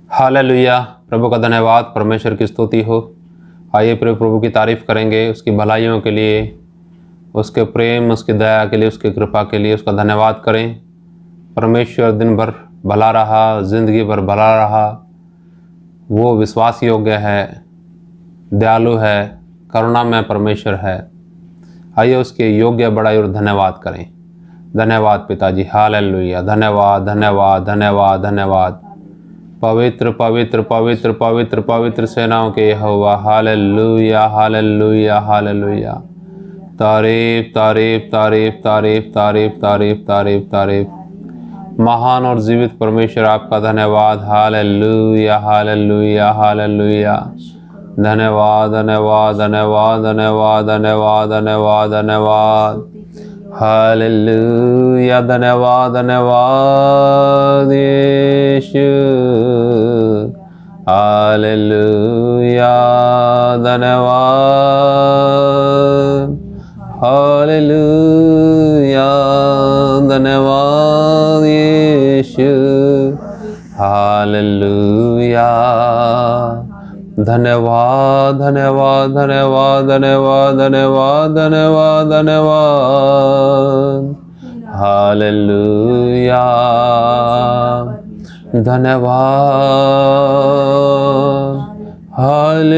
Hallelujah. प्रभु का धन्यवाद, परमेश्वर की स्तुति हो। आइए प्रभु की तारीफ करेंगे, उसकी भलाइयों के लिए, उसके प्रेम, उसकी दया के लिए, उसकी कृपा के लिए उसका धन्यवाद करें। परमेश्वर दिन भर भला रहा, जिंदगी भर भला रहा। वो विश्वास योग्य है, दयालु है, करुणा में परमेश्वर है। आइए उसके योग्य बड़ाई और धन्यवाद करें। धन्यवाद पिताजी, हालेलुया। धन्यवाद धन्यवाद धन्यवाद धन्यवाद। पवित्र पवित्र पवित्र पवित्र पवित्र सेनाओं के यहोवा, हालेलुया हालेलुया हालेलुया। तारीफ तारीफ तारीफ तारीफ तारीफ तारीफ तारीफ तारीफ। महान और जीवित परमेश्वर आपका धन्यवाद, हालेलुया हालेलुया हालेलुया। धन्यवाद धन्यवाद धन्यवाद धन्यवाद धन्यवाद धन्यवाद धन्यवाद। हालेलुया। धन्यवाद धन्यवाद यीशु, हालेलुया। धन्यवाद, हालेलुया। धन्यवाद यीशु, हालेलुया। धन्यवाद धन्यवाद धन्यवाद धन्यवाद धन्यवाद धन्यवाद धन्यवाद। हालेलुया। धन्यवाद, हालेलुया।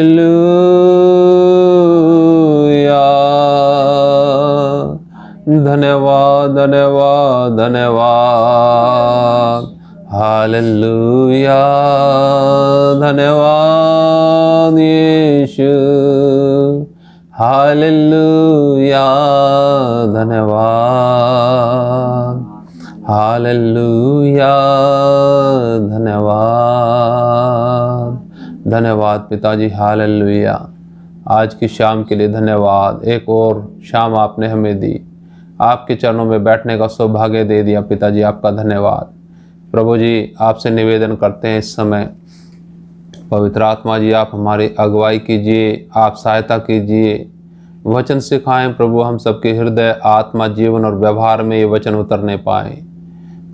धन्यवाद धन्यवाद धन्यवाद। हालेलुया। धन्यवाद यीशु, हालेलुया। धन्यवाद, हालेलुया। धन्यवाद धन्यवाद पिताजी, हालेलुया। आज की शाम के लिए धन्यवाद। एक और शाम आपने हमें दी, आपके चरणों में बैठने का सौभाग्य दे दिया पिताजी, आपका धन्यवाद। प्रभु जी, आपसे निवेदन करते हैं इस समय, पवित्र आत्मा जी आप हमारी अगुवाई कीजिए, आप सहायता कीजिए, वचन सिखाएं प्रभु। हम सबके हृदय, आत्मा, जीवन और व्यवहार में ये वचन उतरने पाएँ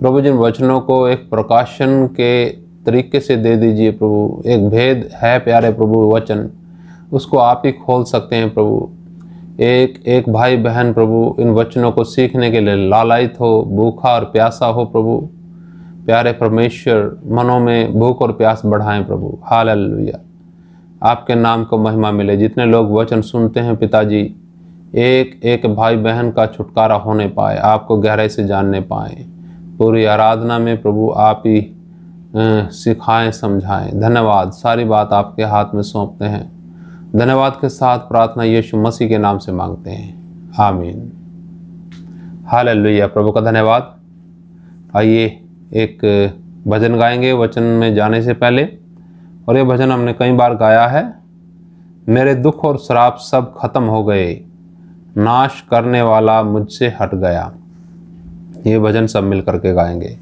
प्रभु। जिन वचनों को एक प्रकाशन के तरीके से दे दीजिए प्रभु। एक भेद है प्यारे प्रभु वचन, उसको आप ही खोल सकते हैं प्रभु। एक एक भाई बहन प्रभु इन वचनों को सीखने के लिए लालायित हो, भूखा और प्यासा हो प्रभु। प्यारे परमेश्वर, मनों में भूख और प्यास बढ़ाएं प्रभु, हालेलुया। आपके नाम को महिमा मिले। जितने लोग वचन सुनते हैं पिताजी, एक एक भाई बहन का छुटकारा होने पाए, आपको गहराई से जानने पाए। पूरी आराधना में प्रभु आप ही सिखाएं, समझाएं। धन्यवाद। सारी बात आपके हाथ में सौंपते हैं। धन्यवाद के साथ प्रार्थना यीशु मसीह के नाम से मांगते हैं, आमीन। हालेलुया। प्रभु का धन्यवाद। आइए एक भजन गाएंगे वचन में जाने से पहले, और ये भजन हमने कई बार गाया है। मेरे दुख और श्राप सब खत्म हो गए, नाश करने वाला मुझसे हट गया। ये भजन सब मिल करके गाएंगे।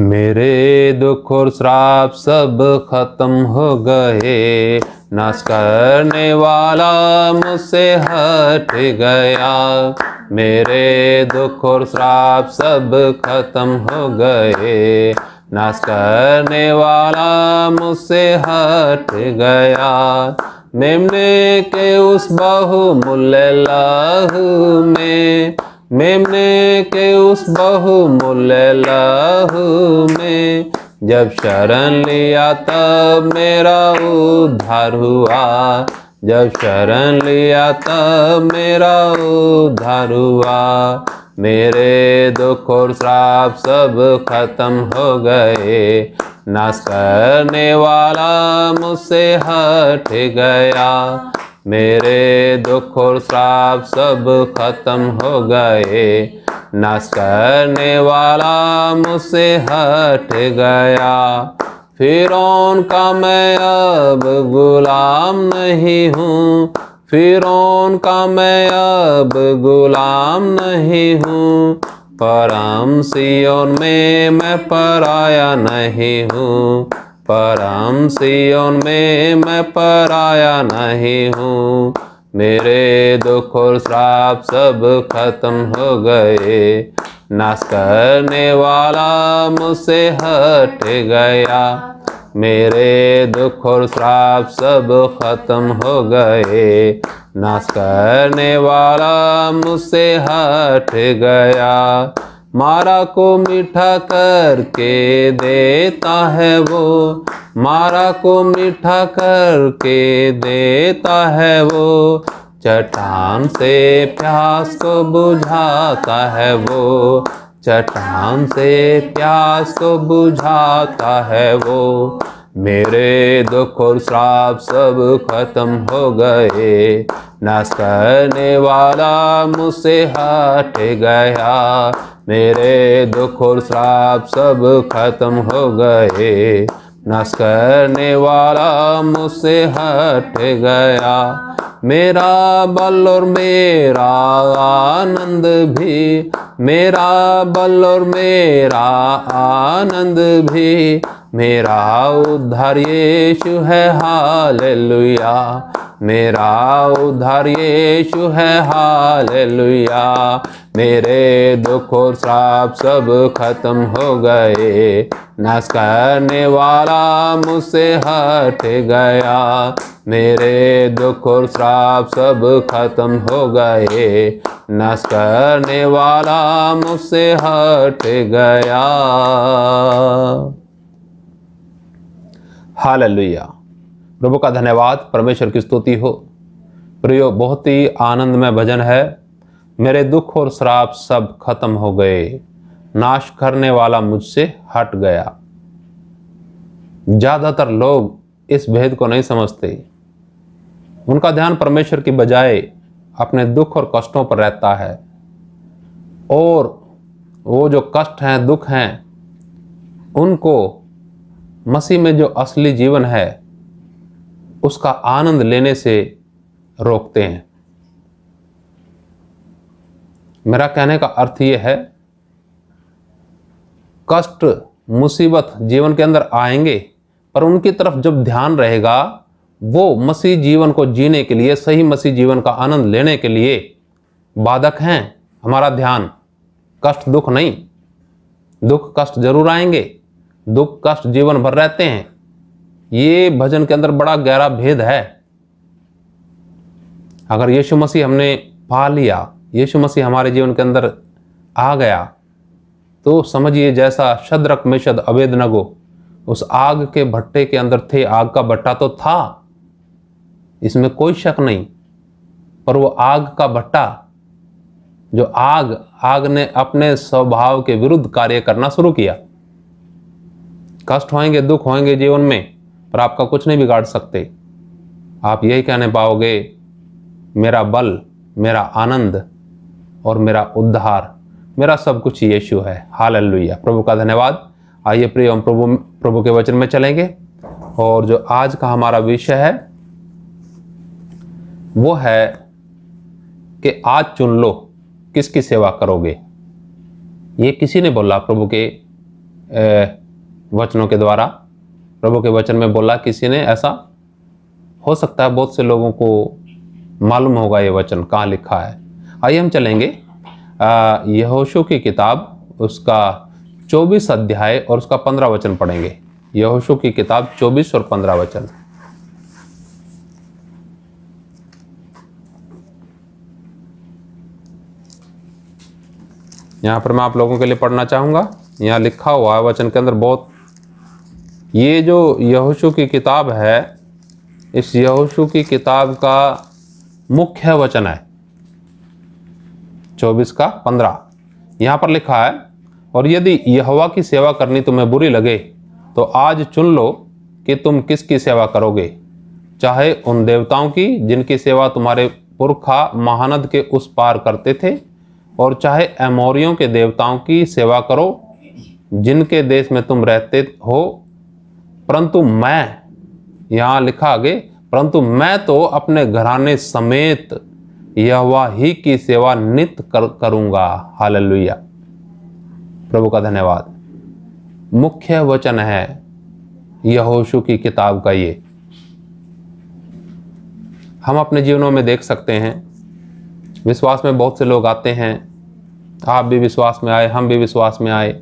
मेरे दुख और श्राप सब खत्म हो गए, नाश करने वाला मुझसे हट गया। मेरे दुख और श्राप सब खत्म हो गए, नाश करने वाला मुझसे हट गया। मेमने के उस बहुमूल्य लहू में, मेमने के उस बहुमूल्य लहू में, जब शरण लिया तब मेरा उद्धार हुआ। जब शरण लिया तब मेरा उद्धार हुआ। मेरे दुख और श्राप सब खत्म हो गए, नाश करने वाला मुझसे हट गया। मेरे दुख और श्राप सब खत्म हो गए, नाश करने वाला मुझसे हट गया। फिरौन का मैं अब गुलाम नहीं हूँ, फिरौन का मैं अब गुलाम नहीं हूँ। परम सिय्योन में मैं पराया नहीं हूँ, परम सिय्योन में मैं पराया नहीं हूँ। मेरे दुख और श्राप सब खत्म हो गए, नाश करने वाला मुझसे हट गया। मेरे दुख और श्राप सब खत्म हो गए, नाश करने वाला मुझसे हट गया। मारा को मीठा करके देता है वो, मारा को मीठा करके देता है वो, चट्टान से प्यास को बुझाता है वो, चट्टान से प्यास को बुझाता है वो। मेरे दुख और श्राप सब खत्म हो गए, नाश करने वाला मुझसे हट गया। मेरे दुख और श्राप सब खत्म हो गए, नाश करने वाला मुझसे हट गया। मेरा बल और मेरा आनंद भी, मेरा बल और मेरा आनंद भी, मेरा उद्धार यीशु है, हालेलुया। मेरा उद्धार यीशु है, हालेलुया। मेरे दुख और श्राप सब खत्म हो गए, नाश करने वाला मुझसे हट गया। मेरे दुख और श्राप सब खत्म हो गए, नाश करने वाला मुझसे हट गया। हालेलुया। प्रभु का धन्यवाद, परमेश्वर की स्तुति हो। प्रियो, बहुत ही आनंदमय भजन है। मेरे दुख और श्राप सब खत्म हो गए, नाश करने वाला मुझसे हट गया। ज्यादातर लोग इस भेद को नहीं समझते। उनका ध्यान परमेश्वर की बजाय अपने दुख और कष्टों पर रहता है, और वो जो कष्ट हैं, दुख हैं, उनको मसीह में जो असली जीवन है उसका आनंद लेने से रोकते हैं। मेरा कहने का अर्थ ये है, कष्ट मुसीबत जीवन के अंदर आएंगे, पर उनकी तरफ जब ध्यान रहेगा, वो मसीह जीवन को जीने के लिए, सही मसीह जीवन का आनंद लेने के लिए बाधक हैं। हमारा ध्यान कष्ट दुख नहीं, दुख कष्ट जरूर आएंगे, दुख कष्ट जीवन भर रहते हैं। ये भजन के अंदर बड़ा गहरा भेद है। अगर यीशु मसीह हमने पा लिया, यीशु मसीह हमारे जीवन के अंदर आ गया, तो समझिए जैसा शद्रक मेशक अबेदनगो उस आग के भट्टे के अंदर थे, आग का भट्टा तो था, इसमें कोई शक नहीं, पर वो आग का भट्टा, जो आग ने अपने स्वभाव के विरुद्ध कार्य करना शुरू किया। कष्ट होंगे, दुख होंगे जीवन में, पर आपका कुछ नहीं बिगाड़ सकते। आप यही कहने पाओगे, मेरा बल, मेरा आनंद और मेरा उद्धार, मेरा सब कुछ यीशु है। हालेलुया। प्रभु का धन्यवाद। आइए प्रिय, हम प्रभु के वचन में चलेंगे, और जो आज का हमारा विषय है वो है कि आज चुन लो किसकी सेवा करोगे। ये किसी ने बोला प्रभु के वचनों के द्वारा, प्रभु के वचन में बोला किसी ने। ऐसा हो सकता है बहुत से लोगों को मालूम होगा ये वचन कहाँ लिखा है। आइए हम चलेंगे यहोशू की किताब, उसका 24 अध्याय और उसका 15 वचन पढ़ेंगे। यहोशू की किताब 24 और 15 वचन। यहाँ पर मैं आप लोगों के लिए पढ़ना चाहूँगा। यहाँ लिखा हुआ है वचन के अंदर बहुत, ये जो यहोशू की किताब है, इस यहोशू की किताब का मुख्य वचन है 24 का 15। यहाँ पर लिखा है, और यदि यहोवा की सेवा करनी तुम्हें बुरी लगे तो आज चुन लो कि तुम किसकी सेवा करोगे, चाहे उन देवताओं की जिनकी सेवा तुम्हारे पुरखा महानद के उस पार करते थे, और चाहे एमोरियों के देवताओं की सेवा करो जिनके देश में तुम रहते हो। परंतु मैं, यहाँ लिखा आगे, परंतु मैं तो अपने घराने समेत यहोवा ही की सेवा नित्य करूंगा। हालेलुया। प्रभु का धन्यवाद। मुख्य वचन है यहोशू की किताब का ये। हम अपने जीवनों में देख सकते हैं, विश्वास में बहुत से लोग आते हैं, आप भी विश्वास में आए, हम भी विश्वास में आए,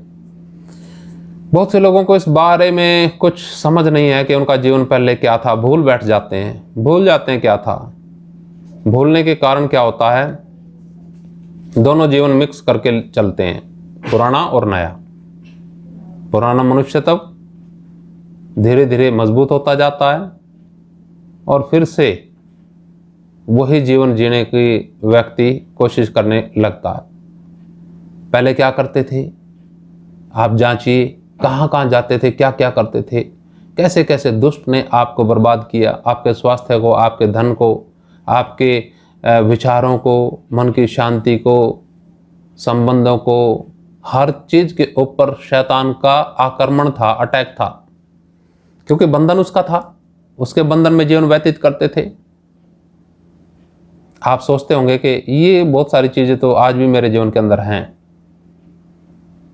बहुत से लोगों को इस बारे में कुछ समझ नहीं है कि उनका जीवन पहले क्या था, भूल बैठ जाते हैं, भूल जाते हैं क्या था। भूलने के कारण क्या होता है, दोनों जीवन मिक्स करके चलते हैं, पुराना और नया। पुराना मनुष्य तब धीरे धीरे मजबूत होता जाता है और फिर से वही जीवन जीने की व्यक्ति कोशिश करने लगता है। पहले क्या करते थे, आप जांचिए, कहाँ कहाँ जाते थे, क्या क्या करते थे, कैसे कैसे दुष्ट ने आपको बर्बाद किया, आपके स्वास्थ्य को, आपके धन को, आपके विचारों को, मन की शांति को, संबंधों को, हर चीज के ऊपर शैतान का आक्रमण था, अटैक था, क्योंकि बंधन उसका था, उसके बंधन में जीवन व्यतीत करते थे। आप सोचते होंगे कि ये बहुत सारी चीजें तो आज भी मेरे जीवन के अंदर हैं,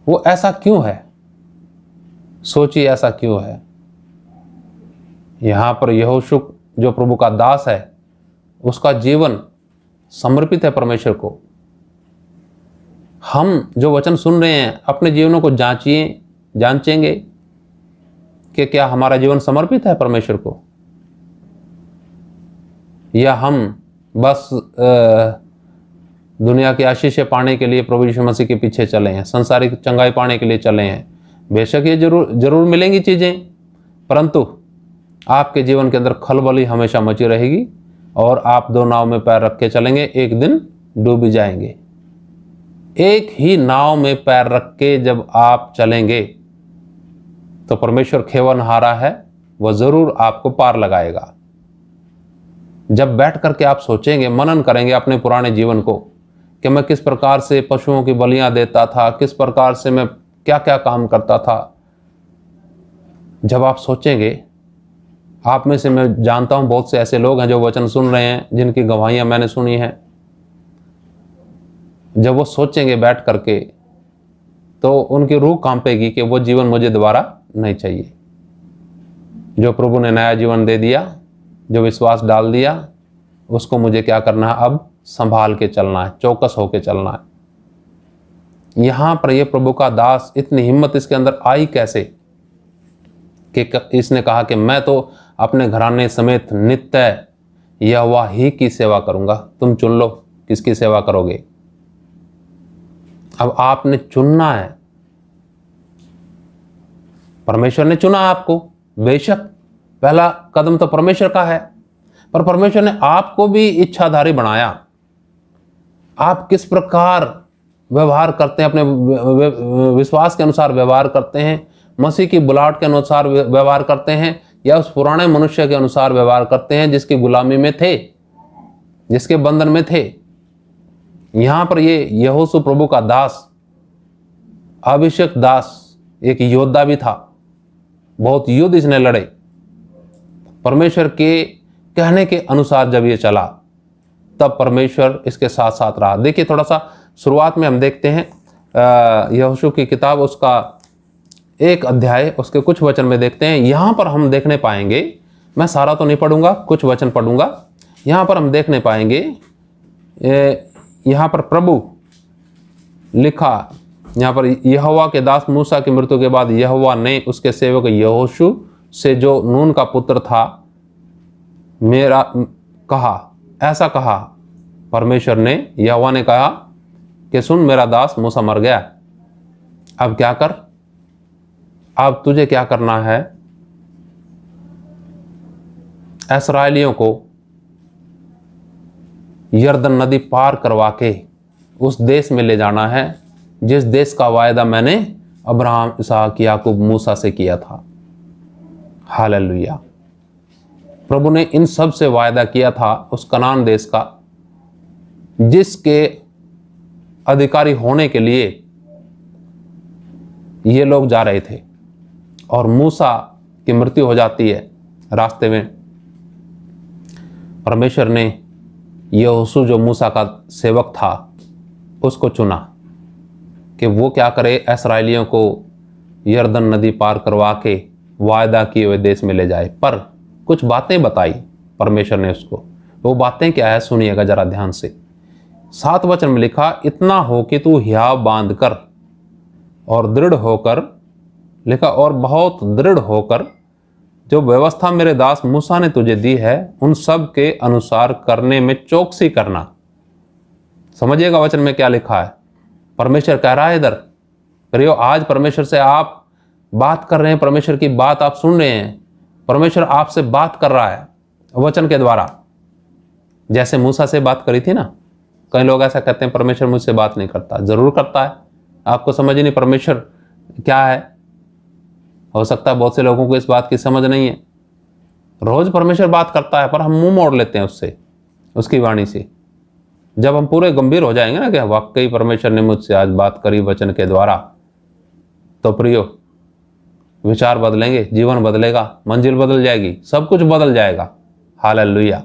वो ऐसा क्यों है? सोचिए ऐसा क्यों है। यहां पर यहोशू जो प्रभु का दास है, उसका जीवन समर्पित है परमेश्वर को। हम जो वचन सुन रहे हैं, अपने जीवनों को जांचिए, जांचेंगे कि क्या हमारा जीवन समर्पित है परमेश्वर को, या हम बस दुनिया की आशीषें पाने के लिए प्रभु यीशु मसीह के पीछे चले हैं, संसारिक चंगाई पाने के लिए चले हैं। बेशक ये जरूर मिलेंगी चीजें, परंतु आपके जीवन के अंदर खलबली हमेशा मची रहेगी और आप दो नाव में पैर रख के चलेंगे, एक दिन डूब ही जाएंगे। एक ही नाव में पैर रख के जब आप चलेंगे तो परमेश्वर खेवनहारा है, वह जरूर आपको पार लगाएगा। जब बैठ करके आप सोचेंगे, मनन करेंगे अपने पुराने जीवन को कि मैं किस प्रकार से पशुओं की बलियां देता था, किस प्रकार से मैं क्या क्या काम करता था, जब आप सोचेंगे, आप में से मैं जानता हूं बहुत से ऐसे लोग हैं जो वचन सुन रहे हैं, जिनकी गवाहियां मैंने सुनी हैं। जब वो सोचेंगे बैठ करके तो उनकी रूह कांपेगी कि वो जीवन मुझे दोबारा नहीं चाहिए। जो प्रभु ने नया जीवन दे दिया, जो विश्वास डाल दिया, उसको मुझे क्या करना है, अब संभाल के चलना है, चौकस होके चलना है। यहां पर ये प्रभु का दास, इतनी हिम्मत इसके अंदर आई कैसे कि इसने कहा कि मैं तो अपने घराने समेत नित्य यहोवा ही की सेवा करूंगा। तुम चुन लो किसकी सेवा करोगे। अब आपने चुनना है, परमेश्वर ने चुना आपको। बेशक पहला कदम तो परमेश्वर का है, पर परमेश्वर ने आपको भी इच्छाधारी बनाया। आप किस प्रकार व्यवहार करते हैं, अपने विश्वास के अनुसार व्यवहार करते हैं, मसीह की बुलाहट के अनुसार व्यवहार करते हैं, या उस पुराने मनुष्य के अनुसार व्यवहार करते हैं जिसकी गुलामी में थे, जिसके बंधन में थे। यहां पर ये यहोशू प्रभु का दास, अभिषेक दास, एक योद्धा भी था। बहुत युद्ध इसने लड़े। परमेश्वर के कहने के अनुसार जब ये चला, तब परमेश्वर इसके साथ साथ रहा। देखिए, थोड़ा सा शुरुआत में हम देखते हैं यहोशू की किताब, उसका 1 अध्याय, उसके कुछ वचन में देखते हैं। यहां पर हम देखने पाएंगे, मैं सारा तो नहीं पढ़ूंगा, कुछ वचन पढ़ूंगा। यहां पर हम देखने पाएंगे, यहां पर प्रभु लिखा, यहां पर यहोवा के दास मूसा की मृत्यु के बाद यहोवा ने उसके सेवक यहोशू से, जो नून का पुत्र था, मेरा कहा, ऐसा कहा परमेश्वर ने, यहोवा ने कहा कि सुन, मेरा दास मूसा मर गया, अब क्या कर, अब तुझे क्या करना है, इस्राएलियों को यरदन नदी पार करवा के उस देश में ले जाना है जिस देश का वायदा मैंने अब्राहम, इसहाक, याकूब, मूसा से किया था। हालेलुया। प्रभु ने इन सब से वायदा किया था, उस कनान देश का, जिसके अधिकारी होने के लिए ये लोग जा रहे थे। और मूसा की मृत्यु हो जाती है रास्ते में। परमेश्वर ने यहोशू, जो मूसा का सेवक था, उसको चुना कि वो क्या करे, इस्राएलियों को यरदन नदी पार करवा के वायदा किए हुए देश में ले जाए। पर कुछ बातें बताई परमेश्वर ने उसको। वो बातें क्या है, सुनिएगा जरा ध्यान से। 7 वचन में लिखा, इतना हो कि तू हियाव बांध कर और दृढ़ होकर लिखा और बहुत दृढ़ होकर जो व्यवस्था मेरे दास मूसा ने तुझे दी है उन सब के अनुसार करने में चौकसी करना। समझिएगा वचन में क्या लिखा है। परमेश्वर कह रहा है इधर प्रियो, आज परमेश्वर से आप बात कर रहे हैं, परमेश्वर की बात आप सुन रहे हैं, परमेश्वर आपसे बात कर रहा है वचन के द्वारा। जैसे मूसा से बात करी थी ना, कई लोग ऐसा कहते हैं परमेश्वर मुझसे बात नहीं करता। जरूर करता है, आपको समझ ही नहीं परमेश्वर क्या है। हो सकता है बहुत से लोगों को इस बात की समझ नहीं है। रोज परमेश्वर बात करता है पर हम मुंह मोड़ लेते हैं उससे, उसकी वाणी से। जब हम पूरे गंभीर हो जाएंगे ना कि वाकई परमेश्वर ने मुझसे आज बात करी वचन के द्वारा, तो प्रियो विचार बदलेंगे, जीवन बदलेगा, मंजिल बदल जाएगी, सब कुछ बदल जाएगा। हालेलुया।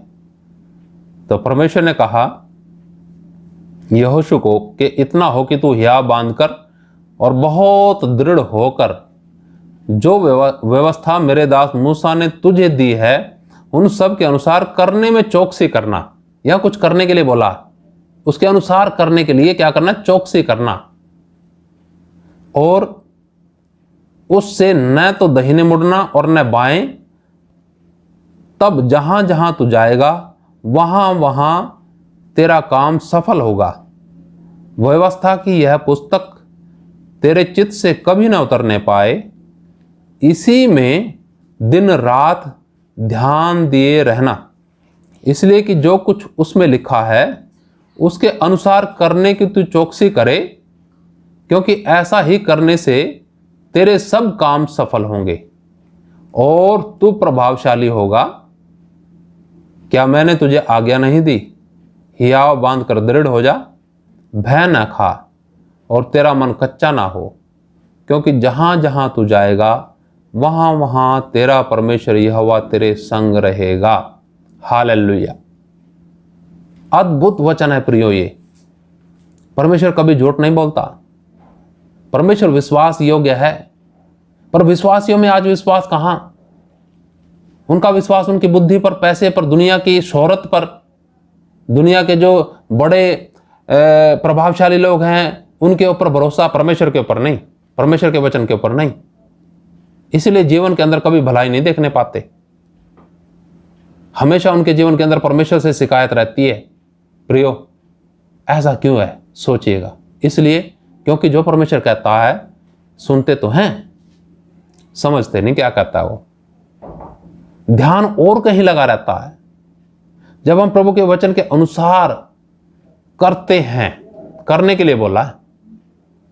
तो परमेश्वर ने कहा यहोशू को कि इतना हो कि तू हिया बांधकर और बहुत दृढ़ होकर जो व्यवस्था मेरे दास मूसा ने तुझे दी है उन सब के अनुसार करने में चौकसी करना। यह कुछ करने के लिए बोला, उसके अनुसार करने के लिए क्या करना? चौकसी करना। और उससे न तो दाहिने मुड़ना और न बाएं, तब जहां जहां तू जाएगा वहां वहां तेरा काम सफल होगा। व्यवस्था की यह पुस्तक तेरे चित्त से कभी न उतरने पाए, इसी में दिन रात ध्यान दिए रहना, इसलिए कि जो कुछ उसमें लिखा है उसके अनुसार करने की तू चौकसी करे, क्योंकि ऐसा ही करने से तेरे सब काम सफल होंगे और तू प्रभावशाली होगा। क्या मैंने तुझे आज्ञा नहीं दी? हियाव बांध कर दृढ़ हो जा, भय न खा और तेरा मन कच्चा ना हो, क्योंकि जहां जहां तू जाएगा वहां वहां तेरा परमेश्वर यहोवा तेरे संग रहेगा। हालेलुया। अद्भुत वचन है प्रियो। ये परमेश्वर कभी झूठ नहीं बोलता। परमेश्वर विश्वास योग्य है, पर विश्वासियों में आज विश्वास कहां? उनका विश्वास उनकी बुद्धि पर, पैसे पर, दुनिया की शोहरत पर, दुनिया के जो बड़े प्रभावशाली लोग हैं उनके ऊपर भरोसा, परमेश्वर के ऊपर नहीं, परमेश्वर के वचन के ऊपर नहीं। इसलिए जीवन के अंदर कभी भलाई नहीं देखने पाते। हमेशा उनके जीवन के अंदर परमेश्वर से शिकायत रहती है। प्रियो, ऐसा क्यों है? सोचिएगा। इसलिए क्योंकि जो परमेश्वर कहता है सुनते तो हैं, समझते नहीं क्या कहता है वो। ध्यान और कहीं लगा रहता है। जब हम प्रभु के वचन के अनुसार करते हैं, करने के लिए बोला है,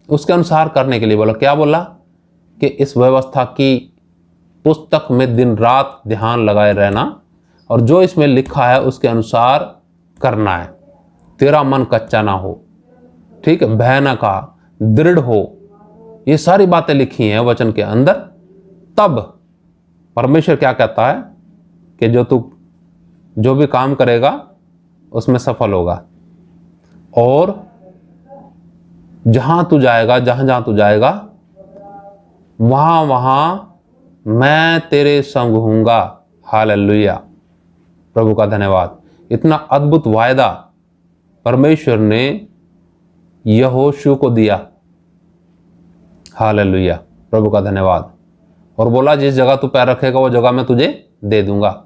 उसके अनुसार करने के लिए बोला। क्या बोला? कि इस व्यवस्था की पुस्तक में दिन रात ध्यान लगाए रहना और जो इसमें लिखा है उसके अनुसार करना है। तेरा मन कच्चा ना हो, ठीक है, भय न खा, दृढ़ हो। ये सारी बातें लिखी हैं वचन के अंदर। तब परमेश्वर क्या कहता है कि जो भी काम करेगा उसमें सफल होगा। और जहां तू जाएगा, जहां जहां तू जाएगा वहां वहां मैं तेरे संग हूंगा। हालेलुया। प्रभु का धन्यवाद। इतना अद्भुत वायदा परमेश्वर ने यहोशू को दिया। हालेलुया। प्रभु का धन्यवाद। और बोला जिस जगह तू पैर रखेगा वो जगह मैं तुझे दे दूंगा।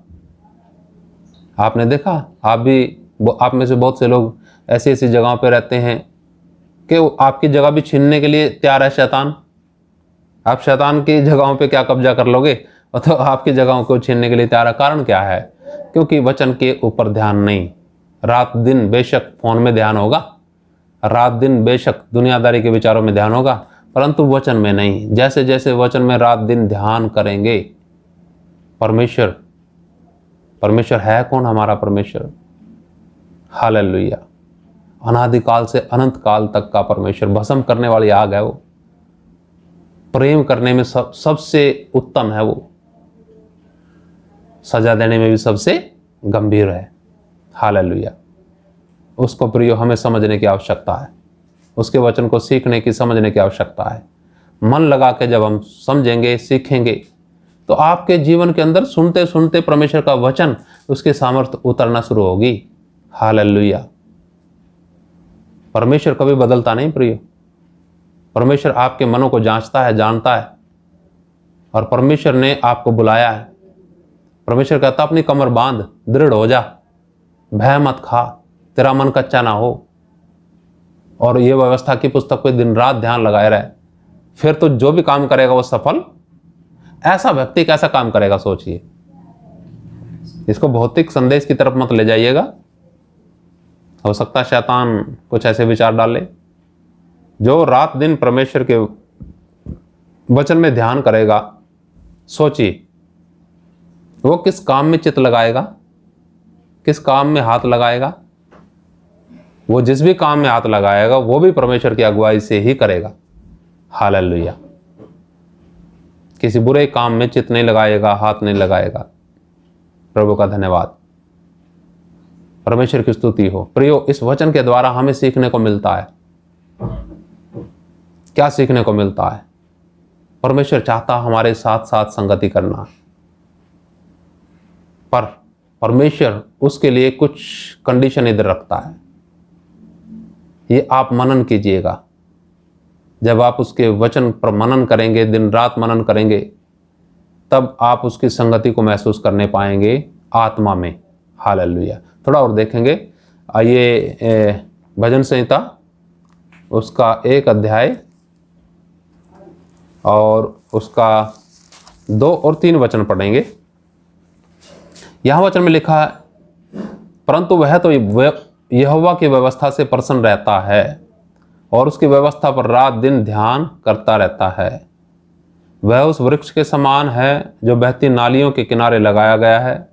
आपने देखा, आप में से बहुत से लोग ऐसी ऐसी जगहों पे रहते हैं कि आपकी जगह भी छीनने के लिए तैयार है शैतान। आप शैतान की जगहों पे क्या कब्जा कर लोगे, तो आपकी जगहों को छीनने के लिए तैयार है। कारण क्या है? क्योंकि वचन के ऊपर ध्यान नहीं। रात दिन बेशक फोन में ध्यान होगा, रात दिन बेशक दुनियादारी के विचारों में ध्यान होगा, परंतु वचन में नहीं। जैसे जैसे वचन में रात दिन ध्यान करेंगे, परमेश्वर है कौन? हमारा परमेश्वर। हालेलुया। अनादिकाल से अनंत काल तक का परमेश्वर, भस्म करने वाली आग है वो, प्रेम करने में सबसे उत्तम है वो, सजा देने में भी सबसे गंभीर है। हालेलुया। उसको प्रियो हमें समझने की आवश्यकता है, उसके वचन को सीखने की, समझने की आवश्यकता है। मन लगा के जब हम समझेंगे, सीखेंगे, तो आपके जीवन के अंदर सुनते सुनते परमेश्वर का वचन, उसके सामर्थ्य उतरना शुरू होगी। हालेलुया। परमेश्वर कभी बदलता नहीं प्रियो। परमेश्वर आपके मनों को जांचता है, जानता है। और परमेश्वर ने आपको बुलाया है। परमेश्वर कहता अपनी कमर बांध, दृढ़ हो जा, भय मत खा, तेरा मन कच्चा ना हो, और ये व्यवस्था की पुस्तक पे दिन रात ध्यान लगाए रहे, फिर तो जो भी काम करेगा वो सफल। ऐसा व्यक्ति कैसा काम करेगा सोचिए। इसको भौतिक संदेश की तरफ मत ले जाइएगा, हो सकता है शैतान कुछ ऐसे विचार डाले। जो रात दिन परमेश्वर के वचन में ध्यान करेगा, सोचिए वो किस काम में चित्त लगाएगा, किस काम में हाथ लगाएगा। वो जिस भी काम में हाथ लगाएगा वो भी परमेश्वर की अगुवाई से ही करेगा। हालेलुया। किसी बुरे काम में चित्त नहीं लगाएगा, हाथ नहीं लगाएगा। प्रभु का धन्यवाद, परमेश्वर की स्तुति हो। प्रियो, इस वचन के द्वारा हमें सीखने को मिलता है। क्या सीखने को मिलता है? परमेश्वर चाहता हमारे साथ साथ संगति करना, पर परमेश्वर उसके लिए कुछ कंडीशन इधर रखता है। ये आप मनन कीजिएगा। जब आप उसके वचन पर मनन करेंगे, दिन रात मनन करेंगे, तब आप उसकी संगति को महसूस करने पाएंगे आत्मा में। हालेलुया। थोड़ा और देखेंगे। आइए भजन संहिता उसका 1 अध्याय और उसका 2 और 3 वचन पढ़ेंगे। यहाँ वचन में लिखा है, परंतु वह तो यहोवा की व्यवस्था से प्रसन्न रहता है और उसकी व्यवस्था पर रात दिन ध्यान करता रहता है। वह उस वृक्ष के समान है जो बहती नालियों के किनारे लगाया गया है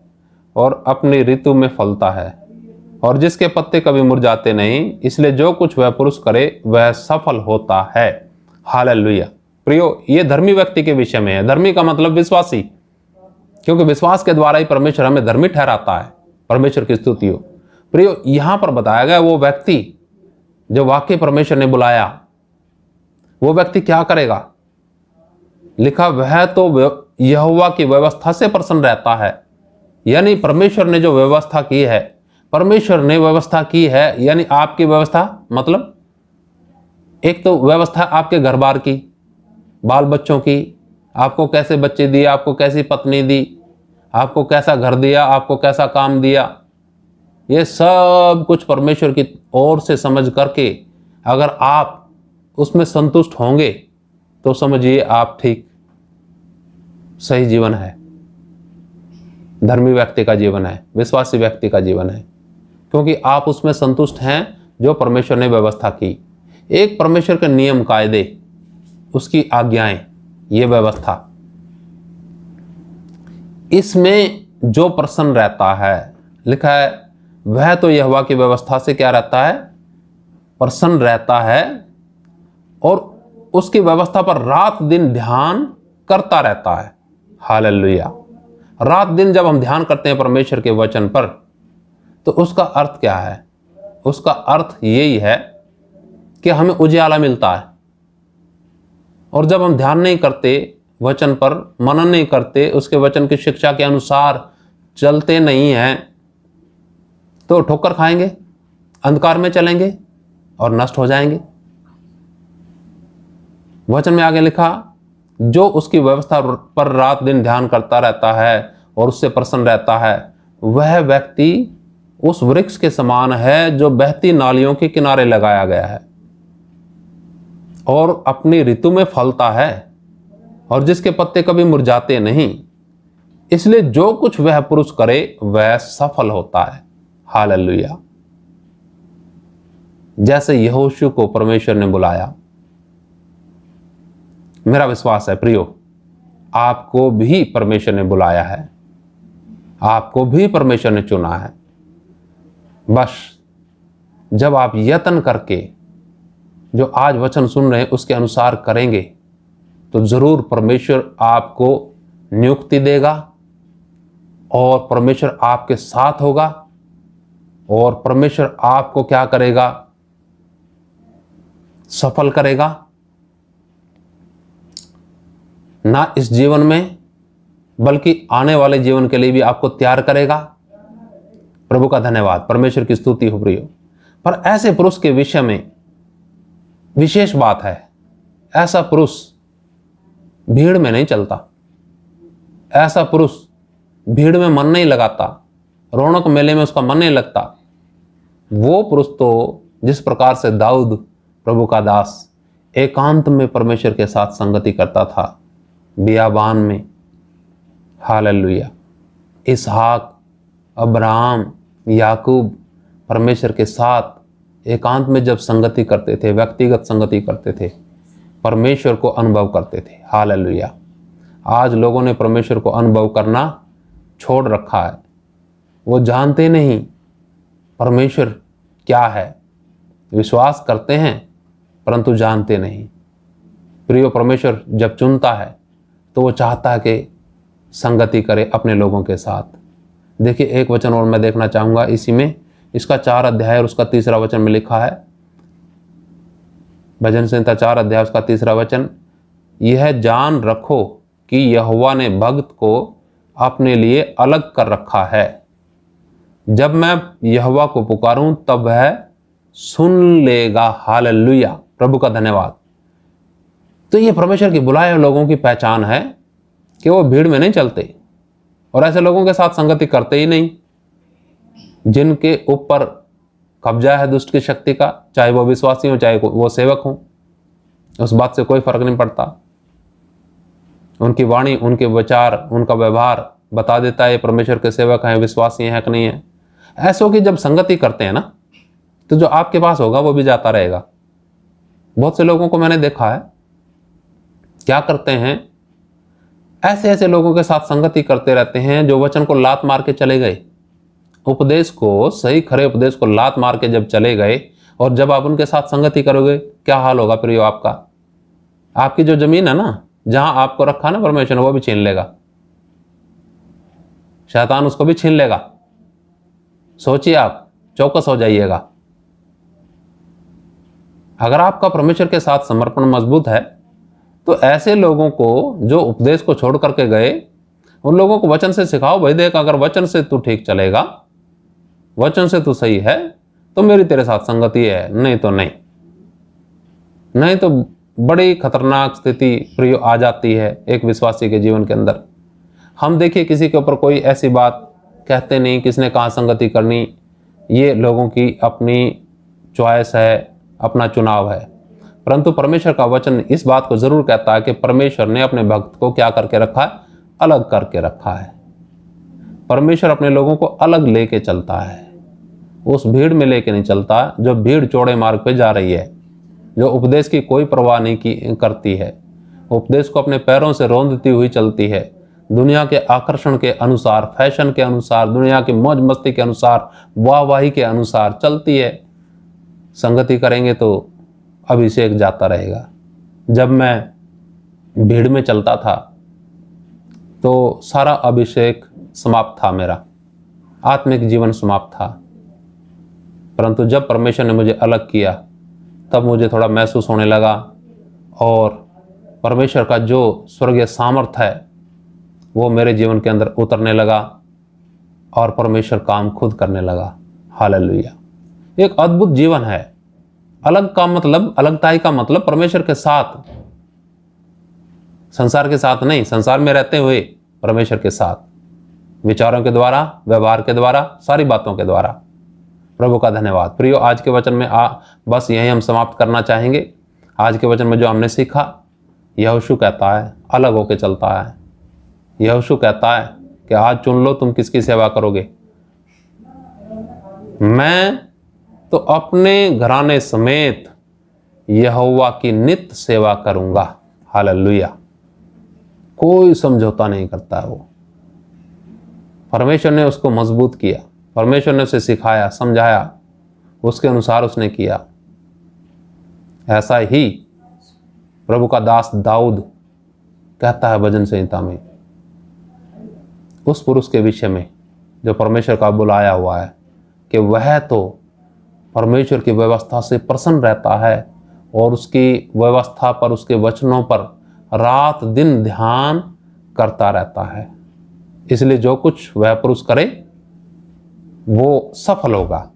और अपनी ऋतु में फलता है, और जिसके पत्ते कभी मुरझाते नहीं, इसलिए जो कुछ वह पुरुष करे वह सफल होता है। हालेलुया। प्रियो, ये धर्मी व्यक्ति के विषय में है। धर्मी का मतलब विश्वासी, क्योंकि विश्वास के द्वारा ही परमेश्वर हमें धर्मी ठहराता है। परमेश्वर की स्तुति हो। प्रियो, यहां पर बताया गया वो व्यक्ति जो वाकई परमेश्वर ने बुलाया, वो व्यक्ति क्या करेगा? लिखा, वह तो यहोवा की व्यवस्था से प्रसन्न रहता है। यानी परमेश्वर ने जो व्यवस्था की है, परमेश्वर ने व्यवस्था की है, यानी आपकी व्यवस्था मतलब एक तो व्यवस्था आपके घर बार की, बाल बच्चों की, आपको कैसे बच्चे दिए, आपको कैसी पत्नी दी, आपको कैसा घर दिया, आपको कैसा काम दिया, ये सब कुछ परमेश्वर की ओर से समझ करके अगर आप उसमें संतुष्ट होंगे तो समझिए आप ठीक सही जीवन है, धर्मी व्यक्ति का जीवन है, विश्वासी व्यक्ति का जीवन है, क्योंकि आप उसमें संतुष्ट हैं जो परमेश्वर ने व्यवस्था की। एक परमेश्वर के नियम कायदे, उसकी आज्ञाएं, ये व्यवस्था, इसमें जो प्रसन्न रहता है, लिखा है वह तो यहोवा की व्यवस्था से क्या रहता है? प्रसन्न रहता है और उसकी व्यवस्था पर रात दिन ध्यान करता रहता है। हालेलुया। रात दिन जब हम ध्यान करते हैं परमेश्वर के वचन पर, तो उसका अर्थ क्या है? उसका अर्थ यही है कि हमें उजियाला मिलता है। और जब हम ध्यान नहीं करते वचन पर, मनन नहीं करते, उसके वचन की शिक्षा के अनुसार चलते नहीं हैं, तो ठोकर खाएंगे, अंधकार में चलेंगे और नष्ट हो जाएंगे। वचन में आगे लिखा, जो उसकी व्यवस्था पर रात दिन ध्यान करता रहता है और उससे प्रसन्न रहता है, वह व्यक्ति उस वृक्ष के समान है जो बहती नालियों के किनारे लगाया गया है और अपनी ऋतु में फलता है, और जिसके पत्ते कभी मुरझाते नहीं, इसलिए जो कुछ वह पुरुष करे वह सफल होता है। हालेलुया। जैसे यहोशू को परमेश्वर ने बुलाया, मेरा विश्वास है प्रियो, आपको भी परमेश्वर ने बुलाया है, आपको भी परमेश्वर ने चुना है। बस जब आप यत्न करके जो आज वचन सुन रहे हैं उसके अनुसार करेंगे, तो जरूर परमेश्वर आपको नियुक्ति देगा और परमेश्वर आपके साथ होगा और परमेश्वर आपको क्या करेगा? सफल करेगा, ना इस जीवन में बल्कि आने वाले जीवन के लिए भी आपको तैयार करेगा। प्रभु का धन्यवाद, परमेश्वर की स्तुति हो प्रियो। पर ऐसे पुरुष के विषय में विशेष बात है, ऐसा पुरुष भीड़ में नहीं चलता, ऐसा पुरुष भीड़ में मन नहीं लगाता, रौनक मेले में उसका मन नहीं लगता। वो पुरुष तो जिस प्रकार से दाऊद प्रभु का दास एकांत में परमेश्वर के साथ संगति करता था, बियाबान में, हालेलुया। इसहाक, अब्राहम, याकूब परमेश्वर के साथ एकांत में जब संगति करते थे, व्यक्तिगत संगति करते थे, परमेश्वर को अनुभव करते थे, हालेलुया। आज लोगों ने परमेश्वर को अनुभव करना छोड़ रखा है। वो जानते नहीं परमेश्वर क्या है, विश्वास करते हैं परंतु जानते नहीं। प्रिय, परमेश्वर जब चुनता है तो वो चाहता है कि संगति करे अपने लोगों के साथ। देखिए, एक वचन और मैं देखना चाहूँगा इसी में, इसका 4 अध्याय और उसका 3रा वचन में लिखा है, भजन संहिता 4 अध्याय उसका 3रा वचन, यह जान रखो कि यहोवा ने भक्त को अपने लिए अलग कर रखा है। जब मैं यहोवा को पुकारूं तब वह सुन लेगा, हालेलुया। प्रभु का धन्यवाद। तो ये परमेश्वर के बुलाए हुए लोगों की पहचान है कि वो भीड़ में नहीं चलते और ऐसे लोगों के साथ संगति करते ही नहीं जिनके ऊपर कब्जा है दुष्ट की शक्ति का, चाहे वो विश्वासी हो चाहे वो सेवक हो, उस बात से कोई फर्क नहीं पड़ता। उनकी वाणी, उनके विचार, उनका व्यवहार बता देता है परमेश्वर के सेवक हैं, विश्वासी हैं कि नहीं है। ऐसों की जब संगति करते हैं ना, तो जो आपके पास होगा वो भी जाता रहेगा। बहुत से लोगों को मैंने देखा है क्या करते हैं, ऐसे ऐसे लोगों के साथ संगति करते रहते हैं जो वचन को लात मार के चले गए, उपदेश को, सही खरे उपदेश को लात मार के जब चले गए, और जब आप उनके साथ संगति करोगे क्या हाल होगा प्रियो आपका? आपकी जो जमीन है ना, जहां आपको रखा ना परमेश्वर ने, वो भी छीन लेगा, शैतान उसको भी छीन लेगा। सोचिए, आप चौकस हो जाइएगा। अगर आपका परमेश्वर के साथ समर्पण मजबूत है तो ऐसे लोगों को जो उपदेश को छोड़ करके गए, उन लोगों को वचन से सिखाओ। भाई देख, अगर वचन से तू ठीक चलेगा, वचन से तू सही है, तो मेरी तेरे साथ संगति है, नहीं तो नहीं। नहीं तो बड़ी खतरनाक स्थिति प्रियो आ जाती है एक विश्वासी के जीवन के अंदर। हम देखिए, किसी के ऊपर कोई ऐसी बात कहते नहीं, किसने कहाँ संगति करनी, ये लोगों की अपनी चॉइस है, अपना चुनाव है। परंतु परमेश्वर का वचन इस बात को जरूर कहता है कि परमेश्वर ने अपने भक्त को क्या करके रखा है? अलग करके रखा है। परमेश्वर अपने लोगों को अलग लेके चलता है, उस भीड़ में लेके नहीं चलता जो भीड़ चौड़े मार्ग पे जा रही है, जो उपदेश की कोई परवाह नहीं करती है, उपदेश को अपने पैरों से रौंदती हुई चलती है, दुनिया के आकर्षण के अनुसार, फैशन के अनुसार, दुनिया की मौज मस्ती के अनुसार, वाहवाही के अनुसार चलती है। संगति करेंगे तो अभिषेक जाता रहेगा। जब मैं भीड़ में चलता था तो सारा अभिषेक समाप्त था, मेरा आत्मिक जीवन समाप्त था। परंतु जब परमेश्वर ने मुझे अलग किया, तब मुझे थोड़ा महसूस होने लगा, और परमेश्वर का जो स्वर्गीय सामर्थ्य है वो मेरे जीवन के अंदर उतरने लगा, और परमेश्वर काम खुद करने लगा। हालेलुया। एक अद्भुत जीवन है। अलग का मतलब, अलगताई का मतलब परमेश्वर के साथ, संसार के साथ नहीं, संसार में रहते हुए परमेश्वर के साथ, विचारों के द्वारा, व्यवहार के द्वारा, सारी बातों के द्वारा। प्रभु का धन्यवाद। प्रियो, आज के वचन में बस यही हम समाप्त करना चाहेंगे। आज के वचन में जो हमने सीखा, यहोशू कहता है अलग होके चलता है। यहोशू कहता है कि आज चुन लो तुम किसकी सेवा करोगे। मैं तो अपने घराने समेत यहोवा की नित्य सेवा करूंगा। हालेलुया। कोई समझौता नहीं करता है वो। परमेश्वर ने उसको मजबूत किया, परमेश्वर ने उसे सिखाया, समझाया, उसके अनुसार उसने किया। ऐसा ही प्रभु का दास दाऊद कहता है भजन संहिता में उस पुरुष के विषय में जो परमेश्वर का बुलाया हुआ है, कि वह तो परमेश्वर की व्यवस्था से प्रसन्न रहता है और उसकी व्यवस्था पर, उसके वचनों पर रात दिन ध्यान करता रहता है। इसलिए जो कुछ वह पुरुष करे वो सफल होगा।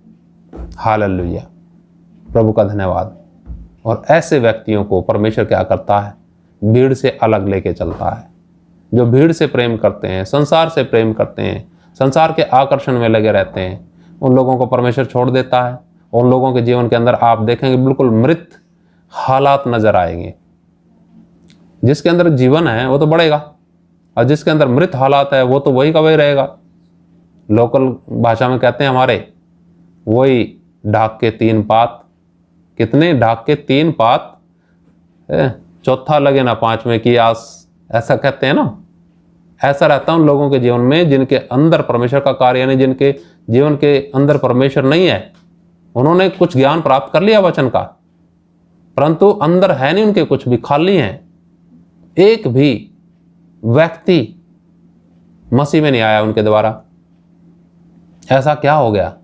हालेलुया। प्रभु का धन्यवाद। और ऐसे व्यक्तियों को परमेश्वर क्या करता है? भीड़ से अलग लेके चलता है। जो भीड़ से प्रेम करते हैं, संसार से प्रेम करते हैं, संसार के आकर्षण में लगे रहते हैं, उन लोगों को परमेश्वर छोड़ देता है। उन लोगों के जीवन के अंदर आप देखेंगे बिल्कुल मृत हालात नजर आएंगे। जिसके अंदर जीवन है वो तो बढ़ेगा, और जिसके अंदर मृत हालात है वो तो वही का वही रहेगा। लोकल भाषा में कहते हैं हमारे, वही ढाक के 3 पात। कितने ढाक के 3 पात, चौथा लगे ना 5वें की आस, ऐसा कहते हैं ना। ऐसा रहता है उन लोगों के जीवन में जिनके अंदर परमेश्वर का कार्य, यानी जिनके जीवन के अंदर परमेश्वर नहीं है। उन्होंने कुछ ज्ञान प्राप्त कर लिया वचन का, परंतु अंदर है नहीं उनके, कुछ भी खाली हैं। एक भी व्यक्ति मसीह में नहीं आया उनके द्वारा। ऐसा क्या हो गया?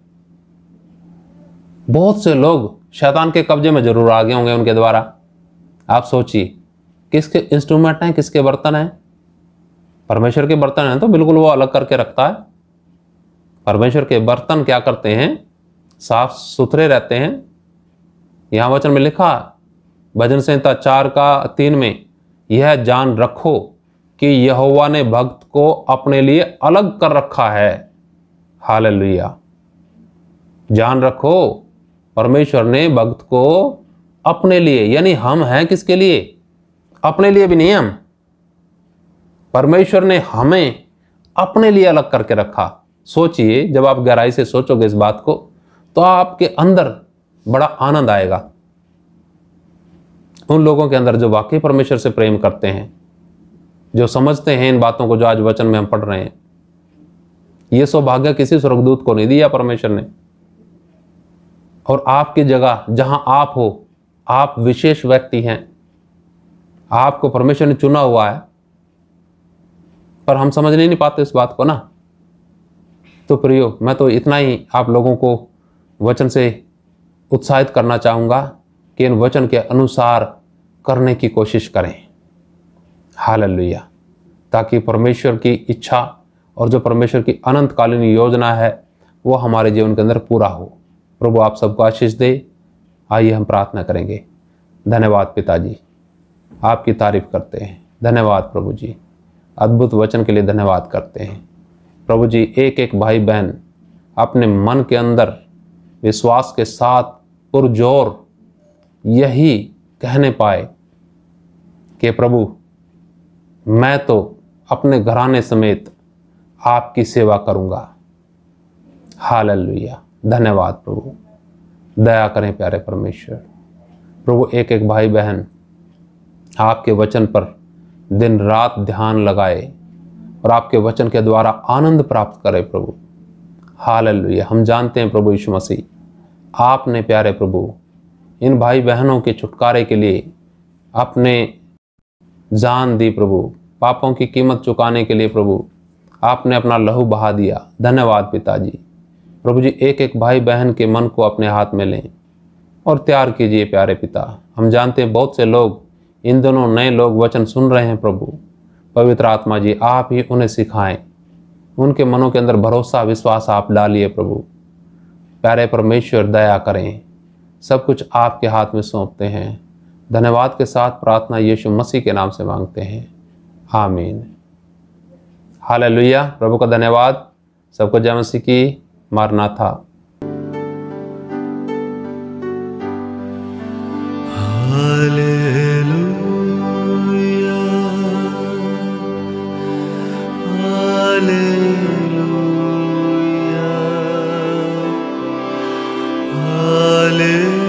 बहुत से लोग शैतान के कब्जे में जरूर आ गए होंगे उनके द्वारा। आप सोचिए, किसके इंस्ट्रूमेंट हैं, किसके बर्तन हैं? परमेश्वर के बर्तन हैं तो बिल्कुल वो अलग करके रखता है। परमेश्वर के बर्तन क्या करते हैं? साफ सुथरे रहते हैं। यहां वचन में लिखा, भजन संहिता 4:3 में, यह जान रखो कि यहोवा ने भक्त को अपने लिए अलग कर रखा है। हालेलुया। जान रखो, परमेश्वर ने भक्त को अपने लिए, यानी हम हैं किसके लिए? अपने लिए भी नहीं हम, परमेश्वर ने हमें अपने लिए अलग करके रखा। सोचिए, जब आप गहराई से सोचोगे इस बात को तो आपके अंदर बड़ा आनंद आएगा। उन लोगों के अंदर जो वाकई परमेश्वर से प्रेम करते हैं, जो समझते हैं इन बातों को जो आज वचन में हम पढ़ रहे हैं। यह सौभाग्य किसी स्वर्गदूत को नहीं दिया परमेश्वर ने। और आपकी जगह जहां आप हो, आप विशेष व्यक्ति हैं, आपको परमेश्वर ने चुना हुआ है, पर हम समझ नहीं पाते इस बात को ना। तो प्रियो, मैं तो इतना ही आप लोगों को वचन से उत्साहित करना चाहूंगा कि इन वचन के अनुसार करने की कोशिश करें। हालेलुया। ताकि परमेश्वर की इच्छा और जो परमेश्वर की अनंतकालीन योजना है वो हमारे जीवन के अंदर पूरा हो। प्रभु आप सबको आशीष दे। आइए हम प्रार्थना करेंगे। धन्यवाद पिताजी, आपकी तारीफ करते हैं। धन्यवाद प्रभु जी, अद्भुत वचन के लिए धन्यवाद करते हैं। प्रभु जी, एक एक भाई बहन अपने मन के अंदर विश्वास के साथ पुरजोर यही कहने पाए कि प्रभु मैं तो अपने घराने समेत आपकी सेवा करूंगा। हालेलुया। धन्यवाद प्रभु, दया करें प्यारे परमेश्वर। प्रभु एक एक भाई बहन आपके वचन पर दिन रात ध्यान लगाए और आपके वचन के द्वारा आनंद प्राप्त करे प्रभु। हालेलुया। हम जानते हैं प्रभु यीशु मसीह, आपने प्यारे प्रभु इन भाई बहनों के छुटकारे के लिए अपने जान दी प्रभु। पापों की कीमत चुकाने के लिए प्रभु आपने अपना लहू बहा दिया। धन्यवाद पिताजी। प्रभु जी, एक एक भाई बहन के मन को अपने हाथ में लें और तैयार कीजिए प्यारे पिता। हम जानते हैं बहुत से लोग, इन दोनों नए लोग वचन सुन रहे हैं प्रभु। पवित्र आत्मा जी आप ही उन्हें सिखाएं, उनके मनों के अंदर भरोसा विश्वास आप डालिए प्रभु। प्यारे परमेश्वर दया करें। सब कुछ आपके हाथ में सौंपते हैं। धन्यवाद के साथ प्रार्थना यीशु मसीह के नाम से मांगते हैं, आमीन। हालेलुया। प्रभु का धन्यवाद। सबको जय मसीह की। मरनाथा। Hallelujah, hallelujah, hallelujah.